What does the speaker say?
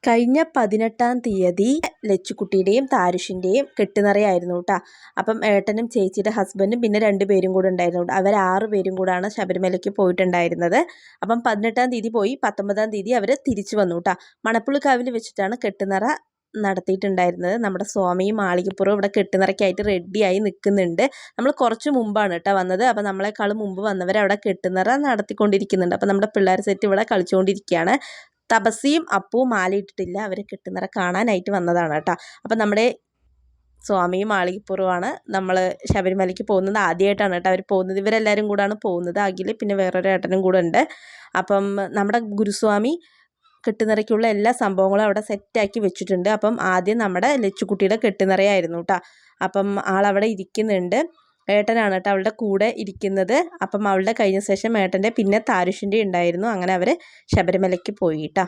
കഴിഞ്ഞ 18-ാം തീയതി ലച്ചുക്കുട്ടിയുടെയും താരുഷിൻ്റെയും കെട്ടുനിറയായിരുന്നു കേട്ടോ. അപ്പം ഏട്ടനും ചേച്ചിയുടെ ഹസ്ബൻഡും പിന്നെ 2 പേരും കൂടെ ഉണ്ടായിരുന്നു. അവർ 6 പേരും കൂടാണ് ശബരിമലയ്ക്ക് പോയിട്ടുണ്ടായിരുന്നത്. അപ്പം 18-ാം തീയതി പോയി 19-ാം തീയതി അവർ തിരിച്ചു വന്നു കേട്ടോ. മണപ്പുള്ളിക്കാവിൽ വെച്ചിട്ടാണ് കെട്ടുനിറ നടത്തിയിട്ടുണ്ടായിരുന്നത്. നമ്മുടെ സ്വാമിയും മാളികപ്പുറവും ഇവിടെ കെട്ടുനിറയ്ക്കായിട്ട് റെഡിയായി നിൽക്കുന്നുണ്ട്. നമ്മൾ കുറച്ച് മുമ്പാണ് കേട്ടോ വന്നത്. അപ്പോൾ നമ്മളെക്കാളും മുമ്പ് വന്നവർ അവിടെ കെട്ടുനിറ നടത്തിക്കൊണ്ടിരിക്കുന്നുണ്ട്. അപ്പോൾ നമ്മുടെ പിള്ളേർ സെറ്റ് ഇവിടെ കളിച്ചുകൊണ്ടിരിക്കുകയാണ്. തപസ്സിയും അപ്പവും മാലയിട്ടിട്ടില്ല. അവർ കെട്ടുനിറ കാണാനായിട്ട് വന്നതാണ് കേട്ടോ. അപ്പം നമ്മുടെ സ്വാമിയും മാളികപ്പുറവുമാണ് നമ്മൾ ശബരിമലയ്ക്ക് പോകുന്നത്. ആദ്യമായിട്ടാണ് കേട്ടോ അവർ പോകുന്നത്. ഇവരെല്ലാവരും കൂടാണ് പോകുന്നത്. അഖിൽ പിന്നെ വേറൊരു ഏട്ടനും കൂടെ ഉണ്ട്. അപ്പം നമ്മുടെ ഗുരുസ്വാമി കെട്ടുനിറയ്ക്കുള്ള എല്ലാ സംഭവങ്ങളും അവിടെ സെറ്റാക്കി വെച്ചിട്ടുണ്ട്. അപ്പം ആദ്യം നമ്മുടെ ലച്ചുക്കുട്ടിയുടെ കെട്ടുനിറയായിരുന്നു കേട്ടോ. അപ്പം ആളവിടെ ഇരിക്കുന്നുണ്ട്. ഏട്ടനാണ് കേട്ടോ അവളുടെ കൂടെ ഇരിക്കുന്നത്. അപ്പം അവളുടെ കഴിഞ്ഞ ശേഷം ഏട്ടൻ്റെ പിന്നെ താരുഷിൻ്റെ ഉണ്ടായിരുന്നു. അങ്ങനെ അവർ ശബരിമലയ്ക്ക് പോയി കേട്ടോ.